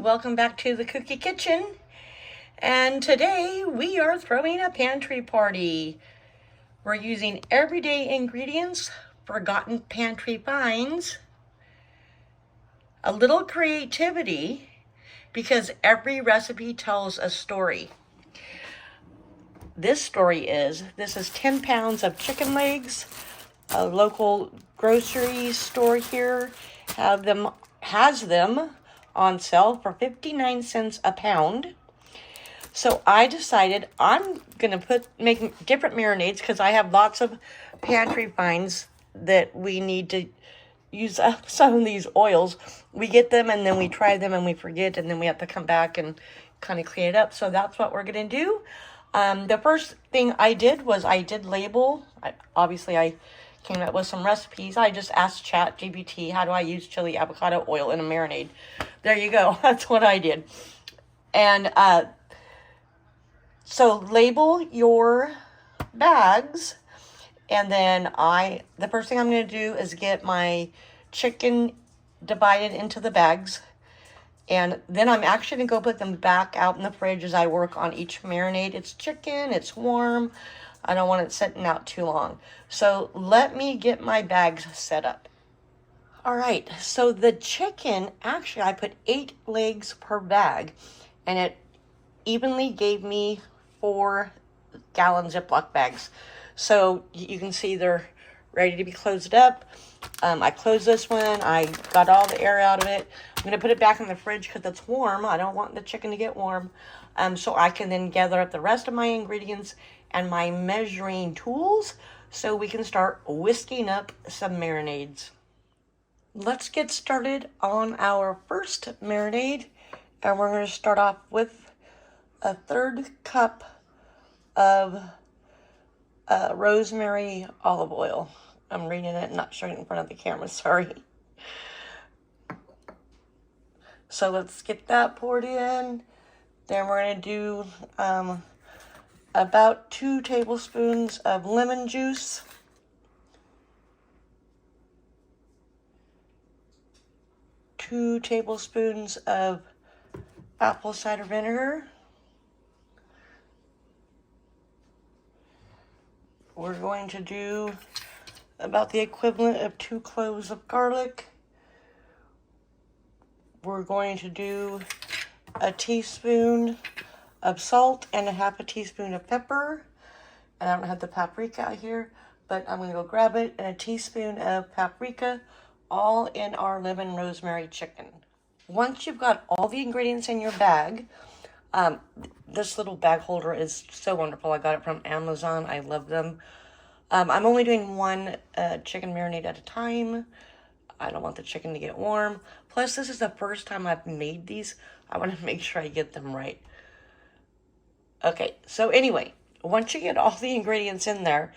welcome back to the Kooky Kitchen. And today we are throwing a pantry party. We're using everyday ingredients, forgotten pantry finds, a little creativity, because every recipe tells a story. This is 10 pounds of chicken legs. A local grocery store here has them on sale for 59 cents a pound. So I decided I'm gonna make different marinades because I have lots of pantry finds that we need to use up some of these oils. We get them and then we try them and we forget, and then we have to come back and kind of clean it up. So that's what we're gonna do. The first thing I did was I did label. Obviously I came up with some recipes. I just asked ChatGPT, how do I use chili avocado oil in a marinade? There you go. That's what I did. And so label your bags. And then the first thing I'm going to do is get my chicken divided into the bags. And then I'm actually going to go put them back out in the fridge as I work on each marinade. It's chicken, it's warm. I don't want it sitting out too long. So let me get my bags set up. All right, so the chicken, actually I put 8 legs per bag, and it evenly gave me 4-gallon Ziploc bags. So you can see they're ready to be closed up. I closed this one. I got all the air out of it. I'm going to put it back in the fridge because it's warm. I don't want the chicken to get warm. So I can then gather up the rest of my ingredients and my measuring tools so we can start whisking up some marinades. Let's get started on our first marinade. And we're going to start off with a 1/3 cup of rosemary olive oil. I'm reading it, not showing it in front of the camera, sorry. So let's get that poured in. Then we're going to do about 2 tablespoons of lemon juice. 2 tablespoons of apple cider vinegar. We're going to do about the equivalent of 2 cloves of garlic. We're going to do a teaspoon of salt and a 1/2 teaspoon of pepper. And I don't have the paprika out here, but I'm going to go grab it, and a teaspoon of paprika, all in our lemon rosemary chicken. Once you've got all the ingredients in your bag, this little bag holder is so wonderful. I got it from Amazon. I love them. I'm only doing 1 chicken marinade at a time. I don't want the chicken to get warm. Plus, this is the first time I've made these. I want to make sure I get them right. Okay, so anyway, once you get all the ingredients in there,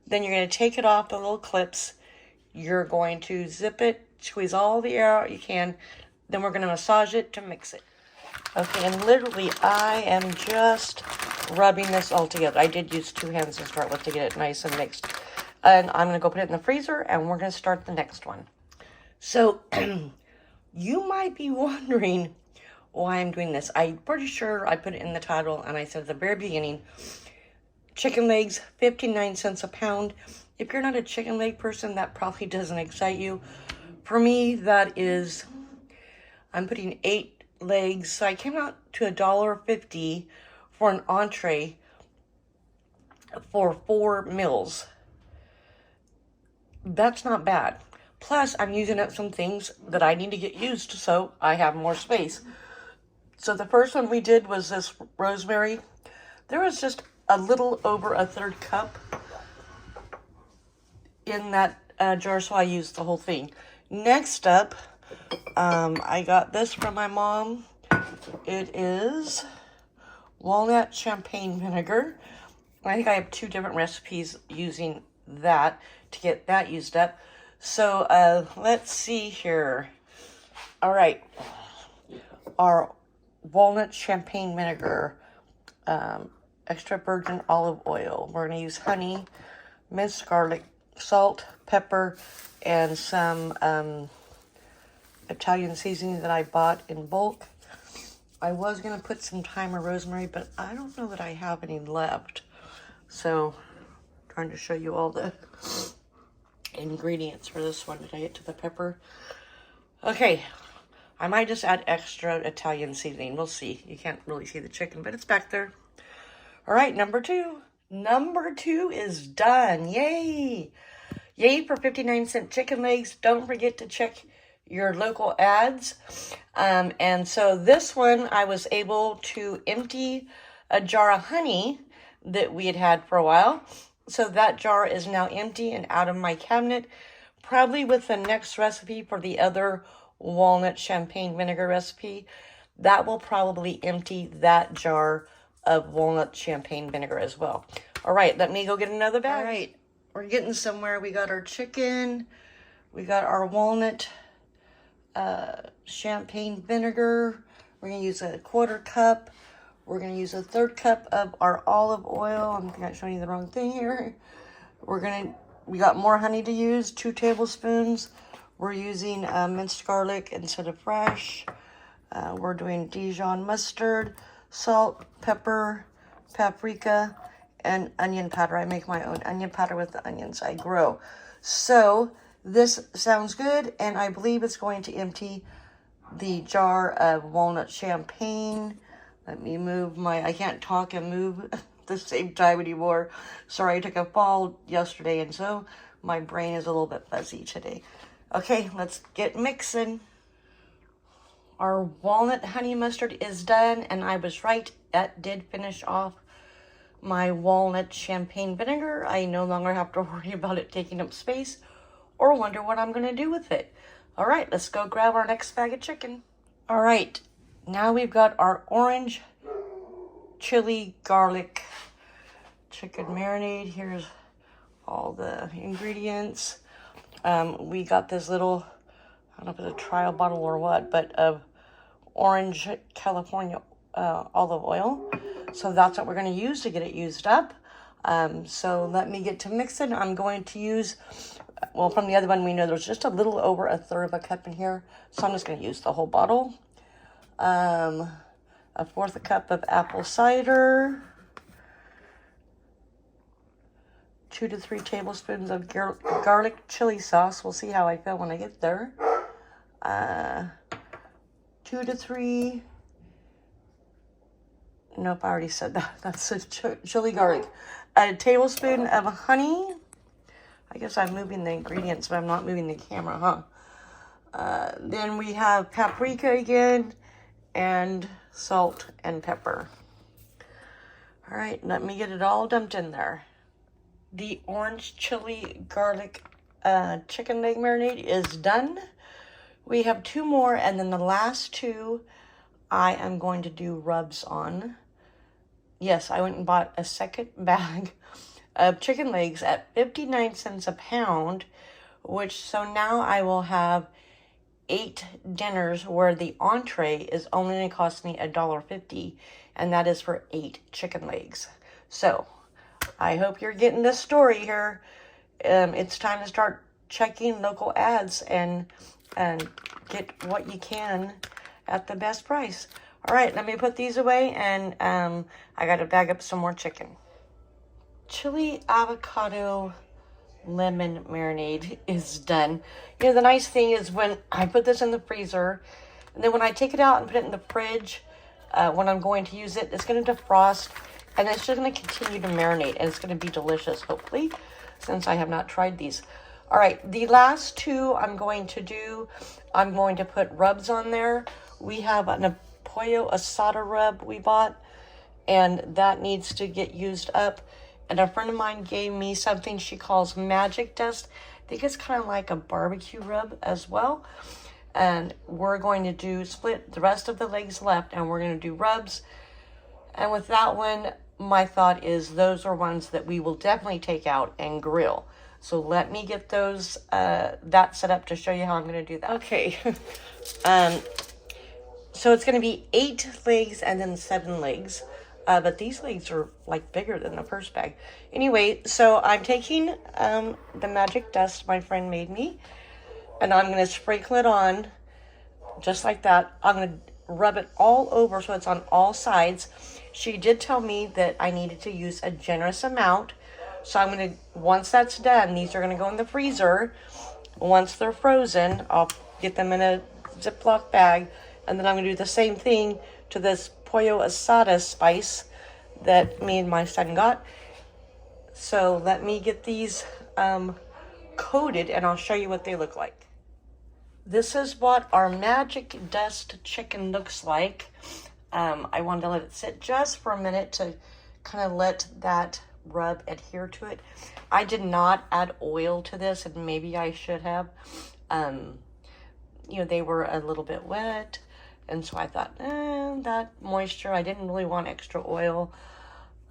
then you're going to take it off the little clips. You're going to zip it, squeeze all the air out you can. Then we're going to massage it to mix it. Okay, and literally I am just rubbing this all together. I did use 2 hands to start with to get it nice and mixed. And I'm going to go put it in the freezer, and we're going to start the next one. So you might be wondering why I'm doing this. I'm pretty sure I put it in the title, and I said at the very beginning, chicken legs, 59 cents a pound. If you're not a chicken leg person, that probably doesn't excite you. For me, that is, I'm putting 8 legs. So I came out to $1.50 for an entree for 4 meals. That's not bad. Plus, I'm using up some things that I need to get used, so I have more space. So the first one we did was this rosemary. There was just a little over a 1/3 cup in that jar, so I used the whole thing. Next up, I got this from my mom. It is walnut champagne vinegar. I think I have 2 different recipes using that to get that used up. So let's see here. All right, our walnut champagne vinegar, extra virgin olive oil. We're going to use honey, minced garlic, salt, pepper, and some Italian seasoning that I bought in bulk. I was going to put some thyme or rosemary, but I don't know that I have any left. So, trying to show you all the ingredients for this one. Did I get to the pepper? Okay, I might just add extra Italian seasoning. We'll see. You can't really see the chicken, but it's back there. All right, number 2. Number 2 is done. Yay! Yay for 59-cent chicken legs. Don't forget to check your local ads. And so this one, I was able to empty a jar of honey that we had had for a while. So that jar is now empty and out of my cabinet. Probably with the next recipe for the other walnut champagne vinegar recipe, that will probably empty that jar of walnut champagne vinegar as well. All right, let me go get another bag. All right, we're getting somewhere. We got our chicken. We got our walnut champagne vinegar. We're going to use a 1/4 cup. We're going to use a 1/3 cup of our olive oil. I think I'm showing you the wrong thing here. We got more honey to use, 2 tablespoons. We're using minced garlic instead of fresh. We're doing Dijon mustard, salt, pepper, paprika, and onion powder. I make my own onion powder with the onions I grow. So this sounds good, and I believe it's going to empty the jar of walnut champagne. Let me move I can't talk and move at the same time anymore. Sorry, I took a fall yesterday, and so my brain is a little bit fuzzy today. Okay, let's get mixing. Our walnut honey mustard is done, and I was right. That did finish off my walnut champagne vinegar. I no longer have to worry about it taking up space or wonder what I'm going to do with it. All right, let's go grab our next bag of chicken. All right, now we've got our orange chili garlic chicken marinade. Here's all the ingredients. We got this little, I don't know if it's a trial bottle or what, but of orange California olive oil. So that's what we're going to use to get it used up. So let me get to mixing. I'm going to use, well, from the other one, we know there's just a little over 1/3 cup in here. So I'm just going to use the whole bottle. A 1/4 cup of apple cider. 2 to 3 tablespoons of garlic chili sauce. We'll see how I feel when I get there. 2 to 3. Nope, I already said that. That's a chili garlic. A tablespoon of honey. I guess I'm moving the ingredients, but I'm not moving the camera, huh? Then we have paprika again, and salt and pepper. All right, let me get it all dumped in there. The orange chili garlic chicken leg marinade is done. We have 2 more, and then the last 2 I am going to do rubs on. Yes, I went and bought a second bag of chicken legs at 59 cents a pound, so now I will have 8 dinners where the entree is only going to cost me $1.50, and that is for 8 chicken legs. So I hope you're getting this story here. It's time to start checking local ads and get what you can at the best price. All right, let me put these away, and I got to bag up some more chicken. Chili avocado lemon marinade is done. You know, the nice thing is when I put this in the freezer, and then when I take it out and put it in the fridge, when I'm going to use it, it's going to defrost, and it's just going to continue to marinate, and it's going to be delicious, hopefully, since I have not tried these. All right, the last 2 I'm going to put rubs on there. We have an pollo asada rub we bought, and that needs to get used up. And a friend of mine gave me something she calls magic dust. I think it's kind of like a barbecue rub as well. And we're going to split the rest of the legs left, and we're going to do rubs. And with that one, my thought is those are ones that we will definitely take out and grill. So let me get those, that set up to show you how I'm going to do that. Okay. So it's going to be 8 legs and then 7 legs. But these legs are like bigger than the first bag. Anyway, so I'm taking the magic dust my friend made me, and I'm going to sprinkle it on just like that. I'm going to rub it all over so it's on all sides. She did tell me that I needed to use a generous amount. So I'm going to, once that's done, these are going to go in the freezer. Once they're frozen, I'll get them in a Ziploc bag. And then I'm going to do the same thing to this pollo asada spice that me and my son got. So let me get these coated and I'll show you what they look like. This is what our magic dust chicken looks like. I wanted to let it sit just for a minute to kind of let that rub adhere to it. I did not add oil to this, and maybe I should have. You know, they were a little bit wet, and so I thought, that moisture, I didn't really want extra oil.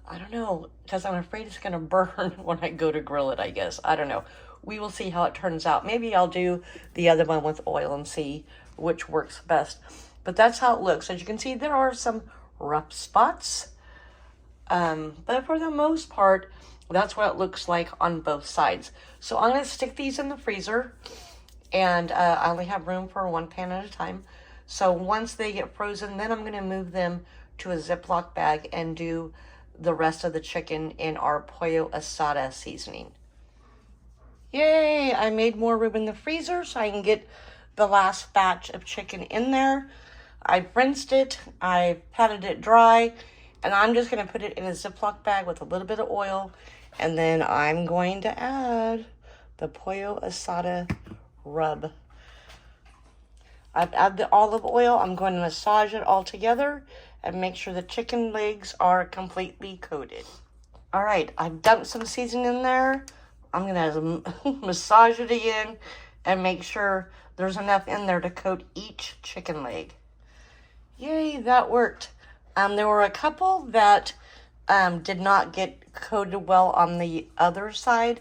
I don't know, because I'm afraid it's going to burn when I go to grill it, I guess. I don't know. We will see how it turns out. Maybe I'll do the other one with oil and see which works best. But that's how it looks. As you can see, there are some rough spots. But for the most part, that's what it looks like on both sides. So I'm going to stick these in the freezer. And I only have room for one pan at a time. So once they get frozen, then I'm going to move them to a Ziploc bag and do the rest of the chicken in our pollo asada seasoning. Yay! I made more room in the freezer so I can get the last batch of chicken in there. I rinsed it, I patted it dry, and I'm just going to put it in a Ziploc bag with a little bit of oil, and then I'm going to add the pollo asada rub. I've added the olive oil. I'm going to massage it all together and make sure the chicken legs are completely coated. All right, I've dumped some seasoning in there. I'm going to massage it again and make sure there's enough in there to coat each chicken leg. Yay, that worked. There were a couple that did not get coated well on the other side.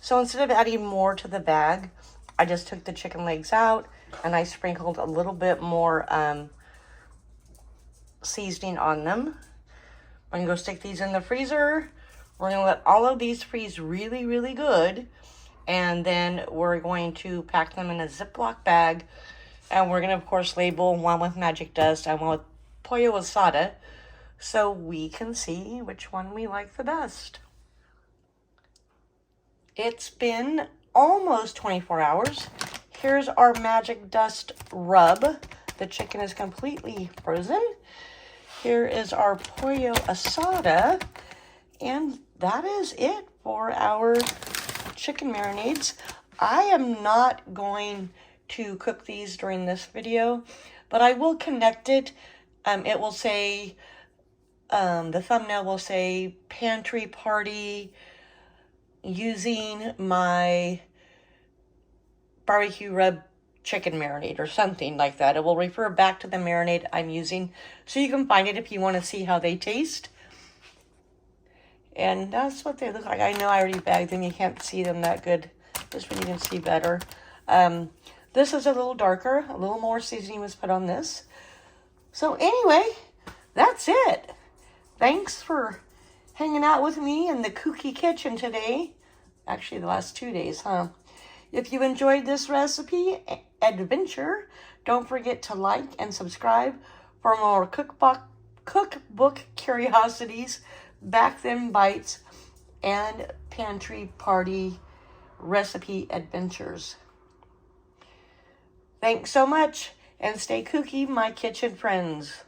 So instead of adding more to the bag, I just took the chicken legs out and I sprinkled a little bit more seasoning on them. I'm going to go stick these in the freezer. We're going to let all of these freeze really, really good. And then we're going to pack them in a Ziploc bag. And we're going to, of course, label one with magic dust and one with pollo asada, so we can see which one we like the best. It's been almost 24 hours. Here's our magic dust rub. The chicken is completely frozen. Here is our pollo asada. And that is it for our chicken marinades. I am not going to cook these during this video, but I will connect it. It will say, the thumbnail will say pantry party using my barbecue rub chicken marinade or something like that. It will refer back to the marinade I'm using, so you can find it if you want to see how they taste. And that's what they look like. I know I already bagged them. You can't see them that good. This one you can see better. This is a little darker. A little more seasoning was put on this. So anyway, that's it. Thanks for hanging out with me in the Kooky kitchen today. Actually, the last 2 days, huh? If you enjoyed this recipe adventure, don't forget to like and subscribe for more cookbook curiosities, back then bites, and pantry party recipe adventures. Thanks so much, and stay kooky, my kitchen friends.